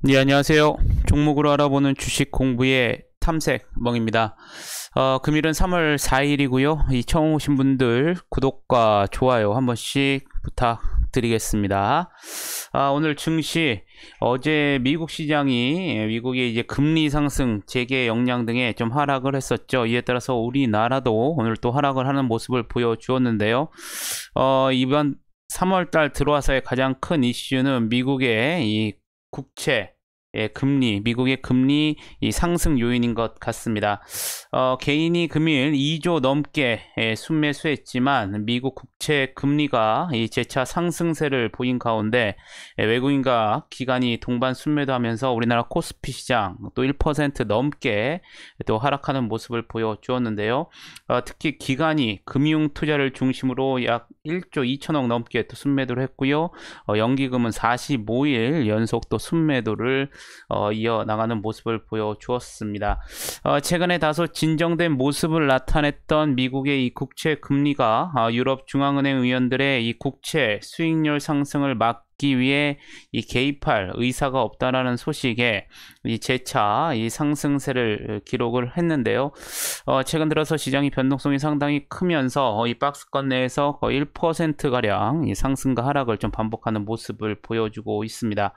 네, 안녕하세요. 종목으로 알아보는 주식 공부의 탐색멍입니다. 금일은 3월 4일이고요. 이 처음 오신 분들 구독과 좋아요 한 번씩 부탁드리겠습니다. 오늘 증시 어제 미국 시장이 미국의 이제 금리 상승, 재계 역량 등에 좀 하락을 했었죠. 이에 따라서 우리나라도 오늘 또 하락을 하는 모습을 보여주었는데요. 이번 3월 달 들어와서의 가장 큰 이슈는 미국의 이 국채 금리, 미국의 금리 이 상승 요인인 것 같습니다. 개인이 금일 2조 넘게 순매수했지만 미국 국채 금리가 이 재차 상승세를 보인 가운데 외국인과 기관이 동반 순매도 하면서 우리나라 코스피 시장 또 1% 넘게 또 하락하는 모습을 보여주었는데요. 특히 기관이 금융 투자를 중심으로 약 1조 2천억 넘게 또 순매도를 했고요. 연기금은 45일 연속 또 순매도를 이어나가는 모습을 보여주었습니다. 최근에 다소 진정된 모습을 나타냈던 미국의 이 국채 금리가 유럽 중앙은행 의원들의 이 국채 수익률 상승을 막기 위해 이 개입할 의사가 없다라는 소식에 이 재차 이 상승세를 기록을 했는데요. 최근 들어서 시장이 변동성이 상당히 크면서 이 박스권 내에서 거의 1% 가량 이 상승과 하락을 좀 반복하는 모습을 보여주고 있습니다.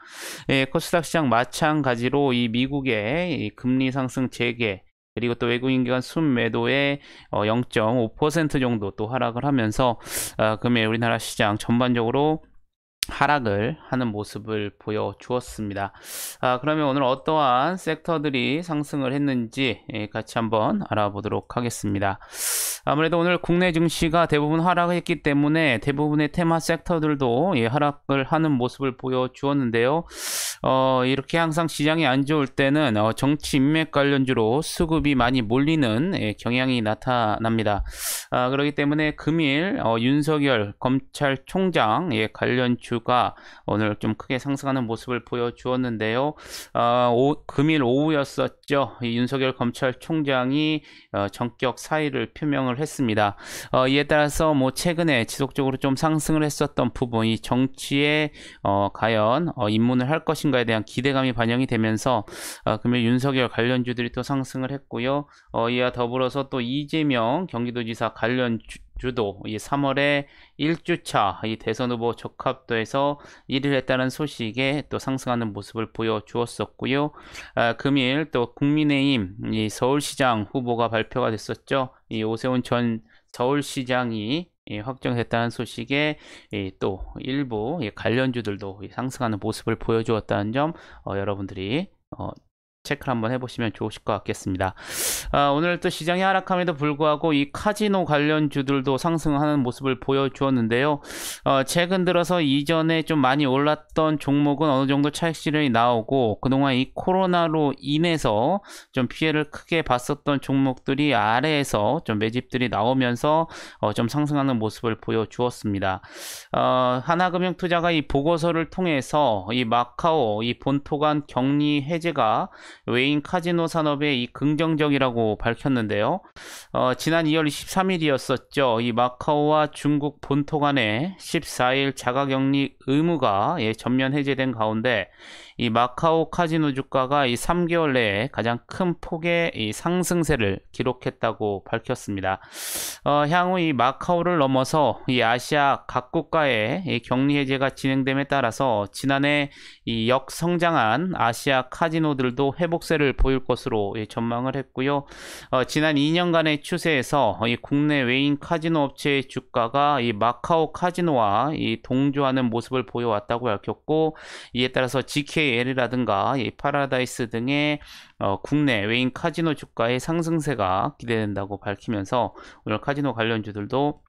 코스닥 시장 마찬가지로 이 미국의 이 금리 상승 재개 그리고 또 외국인 기관 순매도의 0.5% 정도 또 하락을 하면서 금일 우리나라 시장 전반적으로 하락을 하는 모습을 보여주었습니다. 그러면 오늘 어떠한 섹터들이 상승을 했는지 같이 한번 알아보도록 하겠습니다. 아무래도 오늘 국내 증시가 대부분 하락했기 때문에 대부분의 테마 섹터들도 하락을 하는 모습을 보여주었는데요. 이렇게 항상 시장이 안 좋을 때는 정치 인맥 관련주로 수급이 많이 몰리는 경향이 나타납니다. 그렇기 때문에 금일 윤석열 검찰총장 관련주가 오늘 좀 크게 상승하는 모습을 보여주었는데요. 금일 오후였었죠. 윤석열 검찰총장이 전격 사의를 표명을 했습니다. 이에 따라서 뭐 최근에 지속적으로 좀 상승을 했었던 부분, 이 정치에 과연 입문을 할 것인가에 대한 기대감이 반영이 되면서 금일 윤석열 관련주들이 또 상승을 했고요. 이와 더불어서 또 이재명 경기도지사 관련주도 이 3월에 1주차 이 대선 후보 적합도에서 1위를 했다는 소식에 또 상승하는 모습을 보여주었었고요. 금일 또 국민의힘 이 서울시장 후보가 발표가 됐었죠. 이 오세훈 전 서울시장이 확정됐다는 소식에 또 일부 관련주들도 상승하는 모습을 보여주었다는 점 여러분들이 체크를 한번 해보시면 좋으실 것 같겠습니다. 오늘 또 시장이 하락함에도 불구하고 이 카지노 관련주들도 상승하는 모습을 보여주었는데요. 최근 들어서 이전에 좀 많이 올랐던 종목은 어느 정도 차익 실현이 나오고 그동안 이 코로나로 인해서 좀 피해를 크게 봤었던 종목들이 아래에서 좀 매집들이 나오면서 좀 상승하는 모습을 보여주었습니다. 하나금융투자가 이 보고서를 통해서 이 마카오 이 본토 간 격리 해제가 외인 카지노 산업에 이 긍정적이라고 밝혔는데요. 지난 2월 23일이었었죠. 이 마카오와 중국 본토 간의 14일 자가격리 의무가 전면 해제된 가운데 이 마카오 카지노 주가가 이 3개월 내에 가장 큰 폭의 이 상승세를 기록했다고 밝혔습니다. 향후 이 마카오를 넘어서 이 아시아 각 국가의 이 격리 해제가 진행됨에 따라서 지난해 이 역성장한 아시아 카지노들도 회복세를 보일 것으로 전망을 했고요. 지난 2년간의 추세에서 이 국내 외인 카지노 업체의 주가가 이 마카오 카지노와 이 동조하는 모습을 보여왔다고 밝혔고 이에 따라서 GKL이라든가 이 파라다이스 등의 국내 외인 카지노 주가의 상승세가 기대된다고 밝히면서 오늘 카지노 관련주들도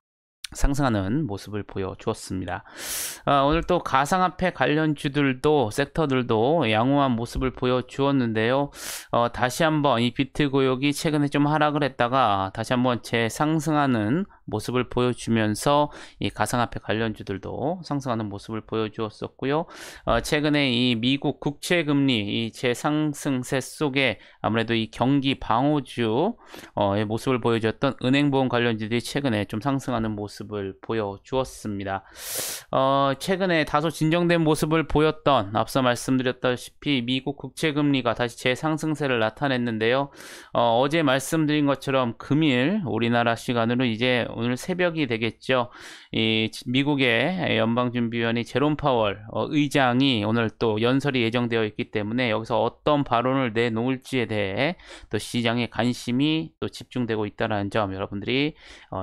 상승하는 모습을 보여주었습니다. 오늘 또 가상화폐 관련주들도 섹터들도 양호한 모습을 보여주었는데요. 다시 한번 이 비트고역이 최근에 좀 하락을 했다가 다시 한번 재상승하는 모습을 보여주면서 이 가상화폐 관련주들도 상승하는 모습을 보여주었었고요. 최근에 이 미국 국채금리 이 재상승세 속에 아무래도 이 경기 방어주 의 모습을 보여줬던 은행보험 관련주들이 최근에 좀 상승하는 모습을 보여주었습니다. 최근에 다소 진정된 모습을 보였던 앞서 말씀드렸다시피 미국 국채금리가 다시 재상승세를 나타냈는데요. 어제 말씀드린 것처럼 금일 우리나라 시간으로 이제 오늘 새벽이 되겠죠. 이 미국의 연방준비위원회 제롬 파월 의장이 오늘 또 연설이 예정되어 있기 때문에 여기서 어떤 발언을 내놓을지에 대해 또 시장의 관심이 또 집중되고 있다는 점 여러분들이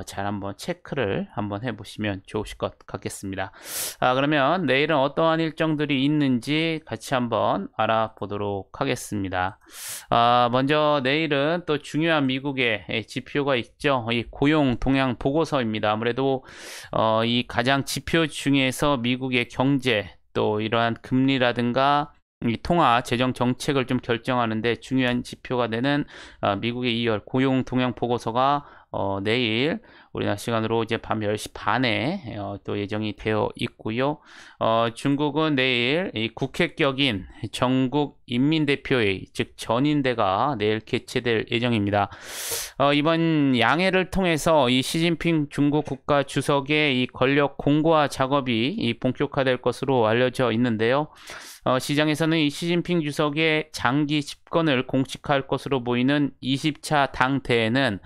잘 한번 체크를 한번 해보시면 좋으실 것 같겠습니다. 그러면 내일은 어떠한 일정들이 있는지 같이 한번 알아보도록 하겠습니다. 먼저 내일은 또 중요한 미국의 지표가 있죠. 이 고용 동향 보고서입니다. 아무래도 이 가장 지표 중에서 미국의 경제 또 이러한 금리라든가 이 통화 재정 정책을 좀 결정하는데 중요한 지표가 되는 미국의 2월 고용 동향 보고서가 내일 우리나라 시간으로 이제 밤 10시 반에 또 예정이 되어 있고요. 중국은 내일 이 국회격인 전국 인민대표회의 즉 전인대가 내일 개최될 예정입니다. 이번 양해를 통해서 이 시진핑 중국 국가 주석의 이 권력 공고화 작업이 이 본격화될 것으로 알려져 있는데요. 시장에서는 이 시진핑 주석의 장기 집권을 공식화할 것으로 보이는 20차 당대회는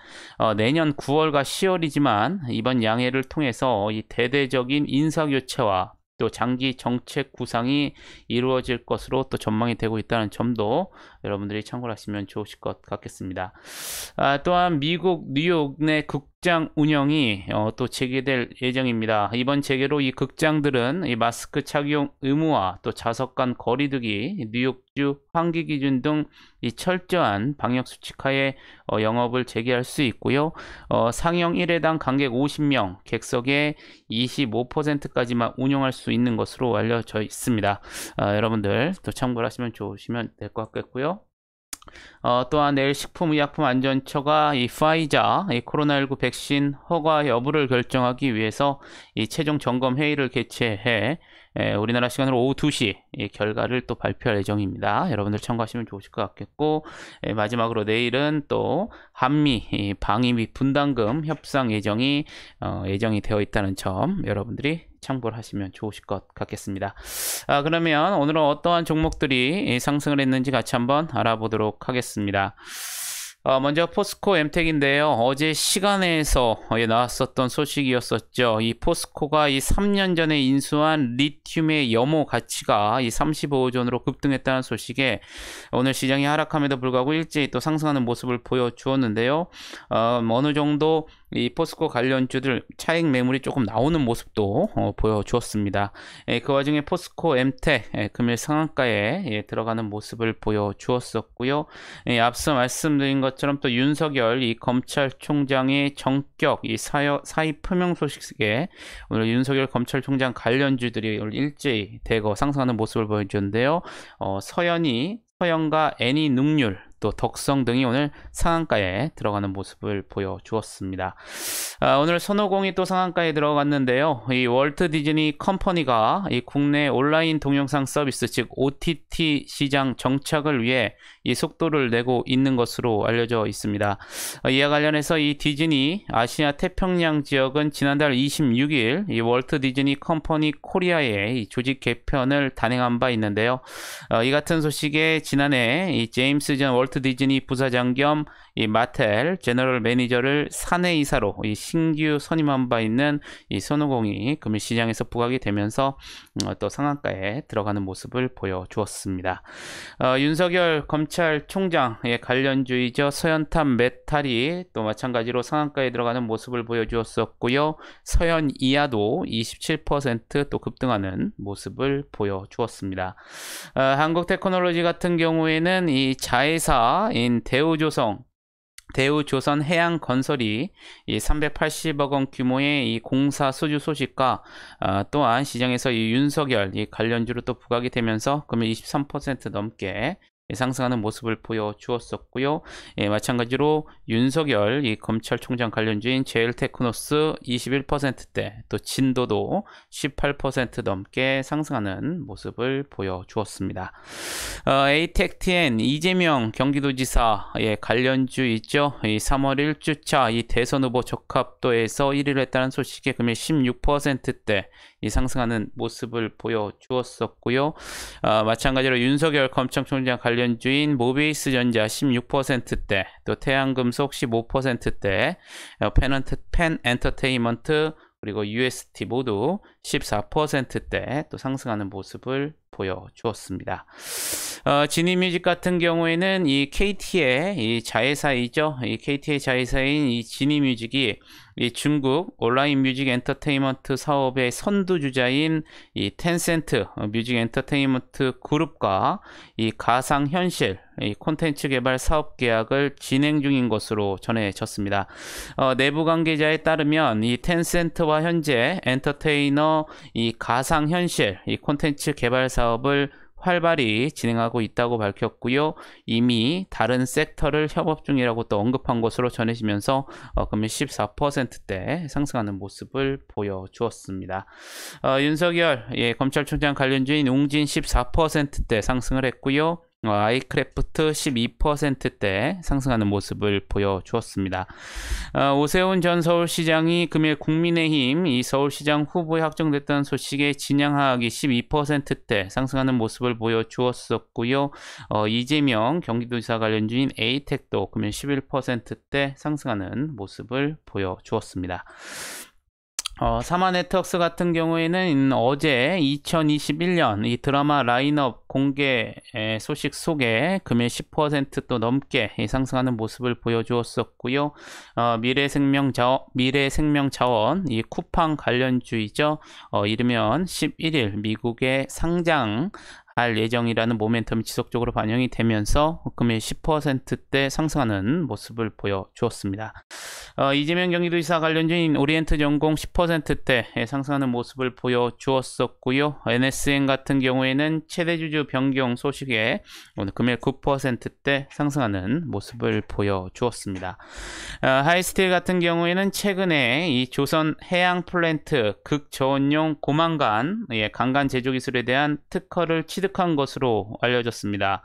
내년 9월과 10월이지만 이번 양해를 통해서 이 대대적인 인사교체와 또 장기 정책 구상이 이루어질 것으로 또 전망이 되고 있다는 점도 여러분들이 참고를 하시면 좋으실 것 같겠습니다. 또한 미국 뉴욕 내 극장 운영이 또 재개될 예정입니다. 이번 재개로 이 극장들은 이 마스크 착용 의무화 또 좌석 간 거리두기 뉴욕주 환기 기준 등 이 철저한 방역 수칙하에 영업을 재개할 수 있고요. 상영 1회당 관객 50명 객석의 25%까지만 운영할 수 있는 것으로 알려져 있습니다. 여러분들 또 참고를 하시면 좋으시면 될 것 같겠고요. 또한 내일 식품의약품안전처가 이 파이자 이 코로나19 백신 허가 여부를 결정하기 위해서 이 최종 점검 회의를 개최해 우리나라 시간으로 오후 2시 이 결과를 또 발표할 예정입니다. 여러분들 참고하시면 좋으실 것 같겠고 마지막으로 내일은 또 한미 방위 및 분담금 협상 예정이 되어 있다는 점 여러분들이 참고를 하시면 좋으실 것 같겠습니다. 그러면 오늘은 어떠한 종목들이 상승을 했는지 같이 한번 알아보도록 하겠습니다. 먼저 포스코 엠텍인데요. 어제 시간에서 나왔었던 소식이었었죠. 이 포스코가 이 3년 전에 인수한 리튬의 염호 가치가 이 35조 원으로 급등했다는 소식에 오늘 시장이 하락함에도 불구하고 일제히 또 상승하는 모습을 보여주었는데요. 어느 정도 이 포스코 관련주들 차익 매물이 조금 나오는 모습도 보여주었습니다. 그 와중에 포스코 엠텍 금일 상한가에 들어가는 모습을 보여주었었고요. 앞서 말씀드린 것처럼 또 윤석열 이 검찰총장의 정격 이 사의 표명 소식에 오늘 윤석열 검찰총장 관련주들이 오늘 일제히 대거 상승하는 모습을 보여주는데요. 서현과 애니눅률 또 덕성 등이 오늘 상한가에 들어가는 모습을 보여주었습니다. 오늘 손오공이 또 상한가에 들어갔는데요. 이 월트 디즈니 컴퍼니가 이 국내 온라인 동영상 서비스 즉 OTT 시장 정착을 위해 이 속도를 내고 있는 것으로 알려져 있습니다. 이와 관련해서 이 디즈니 아시아 태평양 지역은 지난달 26일 이 월트 디즈니 컴퍼니 코리아의 이 조직 개편을 단행한 바 있는데요. 이 같은 소식에 지난해 이 제임스 전 월트 디즈니 부사장 겸 이 마텔 제너럴 매니저를 사내이사로 이 신규 선임한 바 있는 이 손오공이 금일 시장에서 부각이 되면서 또 상한가에 들어가는 모습을 보여주었습니다. 윤석열 검찰총장의 관련주이죠. 서현탄 메탈이 또 마찬가지로 상한가에 들어가는 모습을 보여주었었고요. 서현이하도 27% 급등하는 모습을 보여주었습니다. 한국테크놀로지 같은 경우에는 이 자회사인 대우조선 해양건설이 이 380억 원 규모의 이 공사 수주 소식과 또한 시장에서 이 윤석열 이 관련주로 또 부각이 되면서 금일 23% 넘게 상승하는 모습을 보여주었었고요. 마찬가지로 윤석열 이 검찰총장 관련주인 제일테크노스 21%대, 또 진도도 18% 넘게 상승하는 모습을 보여주었습니다. 에이텍TN 이재명 경기도지사 관련주 있죠. 이 3월 1주차 이 대선 후보 적합도에서 1위를 했다는 소식에 금일 16%대 이 상승하는 모습을 보여주었었고요. 마찬가지로 윤석열 검찰총장 관련주인 모비스전자 16%대, 또 태양금속 15%대, 펜엔터테인먼트 그리고 UST 모두 14%대 또 상승하는 모습을 보여주었습니다. 지니뮤직 같은 경우에는 이 KT의 이 자회사이죠. 이 KT의 자회사인 이 지니뮤직이 이 중국 온라인 뮤직 엔터테인먼트 사업의 선두주자인 이 텐센트 뮤직 엔터테인먼트 그룹과 이 가상현실 이 콘텐츠 개발 사업 계약을 진행 중인 것으로 전해졌습니다. 내부 관계자에 따르면 이 텐센트와 현재 엔터테이너 이 가상현실 이 콘텐츠 개발 사업을 활발히 진행하고 있다고 밝혔고요. 이미 다른 섹터를 협업 중이라고 또 언급한 것으로 전해지면서 금일 14%대 상승하는 모습을 보여주었습니다. 윤석열 검찰총장 관련주인 웅진 14%대 상승을 했고요. 아이크래프트 12%대 상승하는 모습을 보여주었습니다. 오세훈 전 서울시장이 금일 국민의힘 이 서울시장 후보에 확정됐다는 소식에 진양하기 12%대 상승하는 모습을 보여주었었고요. 이재명 경기도지사 관련주인 에이텍도 금일 11%대 상승하는 모습을 보여주었습니다. 사마네트웍스 같은 경우에는 어제 2021년 이 드라마 라인업 공개 소식 속에 금일 10% 넘게 상승하는 모습을 보여주었었고요. 미래생명자원 이 쿠팡 관련주이죠. 이르면 11일 미국에 상장 할 예정이라는 모멘텀이 지속적으로 반영이 되면서 금일 10%대 상승하는 모습을 보여주었습니다. 이재명 경기도지사 관련주인 오리엔트전공 10%대 상승하는 모습을 보여주었었고요. NSN 같은 경우에는 최대주주 변경 소식에 오늘 금일 9%대 상승하는 모습을 보여주었습니다. 하이스틸 같은 경우에는 최근에 이 조선 해양 플랜트 극저온용 고만간 강간 제조 기술에 대한 특허를 취득한 것으로 알려졌습니다.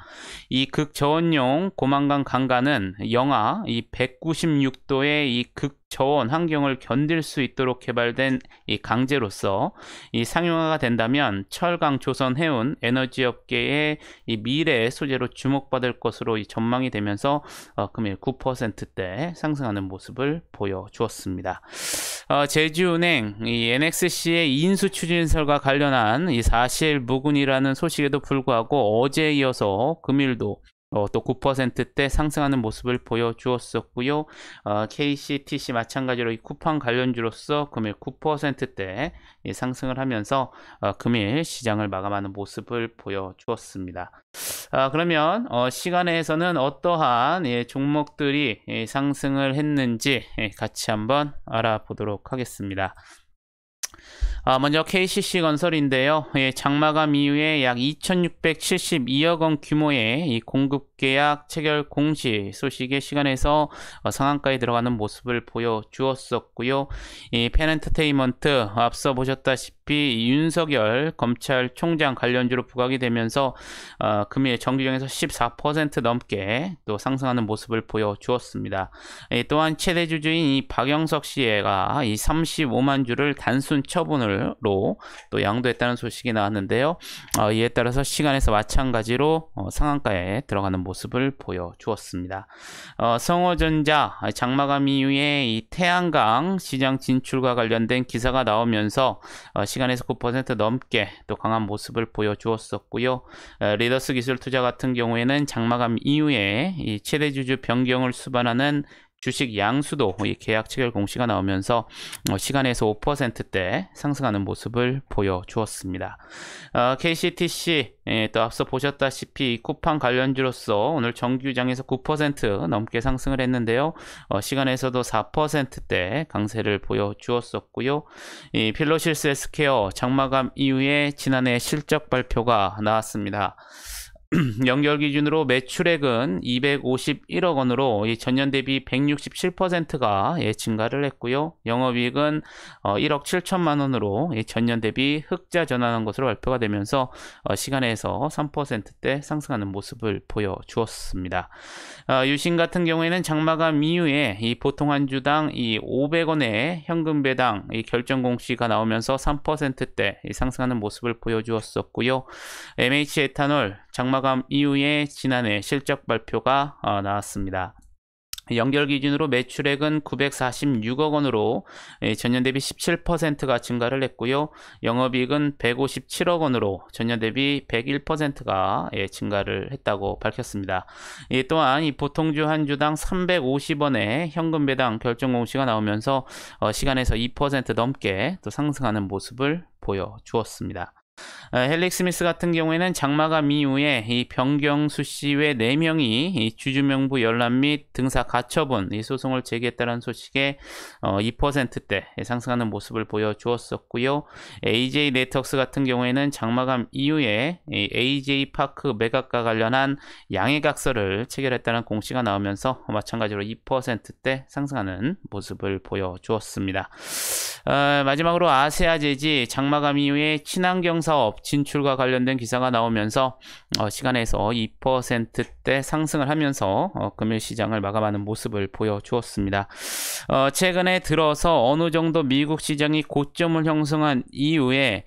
이 극저온용 고만간 강간은 영하 이 196도의 이 극저온 환경을 견딜 수 있도록 개발된 이 강제로서 이 상용화가 된다면 철강 조선 해운 에너지 업계의 이 미래 소재로 주목받을 것으로 이 전망이 되면서 금일 9%대 상승하는 모습을 보여주었습니다. 제주은행 이 NXC의 인수 추진설과 관련한 이 사실 무근이라는 소식에도 불구하고 어제에 이어서 금일도 또 9%대 상승하는 모습을 보여주었었고요. KCTC 마찬가지로 이 쿠팡 관련주로서 금일 9%대 상승을 하면서 금일 시장을 마감하는 모습을 보여주었습니다. 그러면 시간에서는 어떠한 종목들이 상승을 했는지 같이 한번 알아보도록 하겠습니다. 먼저 KCC건설인데요. 장마감 이후에 약 2,672억원 규모의 이 공급계약 체결 공시 소식의 시간에서 상한가에 들어가는 모습을 보여주었었고요. 이 펜엔터테인먼트 앞서 보셨다시피 윤석열 검찰총장 관련주로 부각이 되면서 금일 정규정에서 14% 넘게 또 상승하는 모습을 보여주었습니다. 또한 최대주주인 이 박영석 씨가 이 35만 주를 단순 처분으로 또 양도했다는 소식이 나왔는데요. 이에 따라서 시간에서 마찬가지로 상한가에 들어가는 모습을 보여주었습니다. 성호전자 장마감 이후에 이 태양광 시장 진출과 관련된 기사가 나오면서 시간에서 9% 넘게 또 강한 모습을 보여주었었고요. 리더스 기술 투자 같은 경우에는 장마감 이후에 이 최대주주 변경을 수반하는 주식 양수도 계약 체결 공시가 나오면서 시간에서 5%대 상승하는 모습을 보여주었습니다. KCTC 또 앞서 보셨다시피 쿠팡 관련주로서 오늘 정규장에서 9% 넘게 상승을 했는데요. 시간에서도 4%대 강세를 보여주었었고요. 이 필로실스 헬스케어 장마감 이후에 지난해 실적 발표가 나왔습니다. 연결 기준으로 매출액은 251억 원으로 전년 대비 167%가 증가를 했고요. 영업이익은 1억 7천만 원으로 전년 대비 흑자 전환한 것으로 발표가 되면서 시간에서 3%대 상승하는 모습을 보여주었습니다. 유신 같은 경우에는 장마감 이후에 이 보통 한 주당 이 500원의 현금 배당 이 결정 공시가 나오면서 3%대 상승하는 모습을 보여주었었고요. MH 에탄올 장마감 이후에 지난해 실적 발표가 나왔습니다. 연결 기준으로 매출액은 946억 원으로 전년 대비 17%가 증가를 했고요. 영업이익은 157억 원으로 전년 대비 101%가 증가를 했다고 밝혔습니다. 또한 이 보통주 한 주당 350원의 현금 배당 결정 공시가 나오면서 시간에서 2% 넘게 또 상승하는 모습을 보여주었습니다. 헬릭스미스 같은 경우에는 장마감 이후에 이 변경수 씨 외 4명이 이 주주명부 열람 및 등사 가처분 이 소송을 제기했다는 소식에 2%대 상승하는 모습을 보여주었었고요. AJ 네트워크스 같은 경우에는 장마감 이후에 이 AJ 파크 매각과 관련한 양해각서를 체결했다는 공시가 나오면서 마찬가지로 2%대 상승하는 모습을 보여주었습니다. 마지막으로 아세아제지 장마감 이후에 친환경 사업 진출과 관련된 기사가 나오면서 시간에서 2%대 상승을 하면서 금일 시장을 마감하는 모습을 보여주었습니다. 최근에 들어서 어느 정도 미국 시장이 고점을 형성한 이후에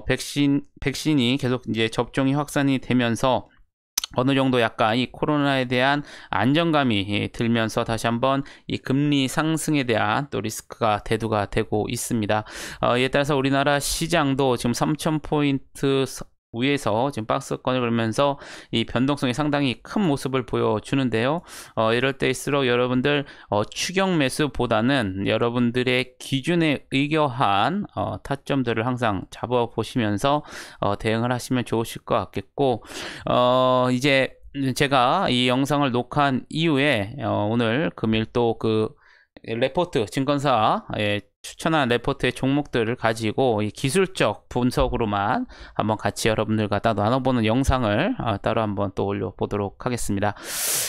백신이 계속 이제 접종이 확산이 되면서 어느 정도 약간 이 코로나에 대한 안정감이 들면서 다시 한번 이 금리 상승에 대한 또 리스크가 대두가 되고 있습니다. 이에 따라서 우리나라 시장도 지금 3,000포인트 위에서 지금 박스권을 그러면서 이 변동성이 상당히 큰 모습을 보여주는데요. 이럴 때일수록 여러분들 추격 매수보다는 여러분들의 기준에 의거한 타점들을 항상 잡아보시면서 대응을 하시면 좋으실 것 같겠고, 이제 제가 이 영상을 녹화한 이후에 오늘 금일 또 그 레포트 증권사 추천한 레포트의 종목들을 가지고 이 기술적 분석으로만 한번 같이 여러분들과 따로 나눠보는 영상을 따로 한번 또 올려보도록 하겠습니다.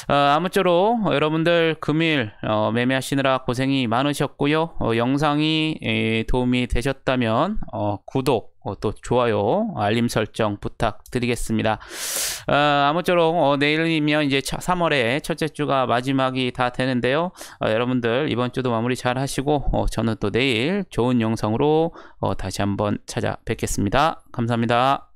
아무쪼록 여러분들 금일 매매하시느라 고생이 많으셨고요. 영상이 도움이 되셨다면 구독 또 좋아요 알림 설정 부탁드리겠습니다. 아무쪼록 내일이면 이제 3월의 첫째 주가 마지막이 다 되는데요. 여러분들 이번 주도 마무리 잘 하시고 저는 또 내일 좋은 영상으로 다시 한번 찾아뵙겠습니다. 감사합니다.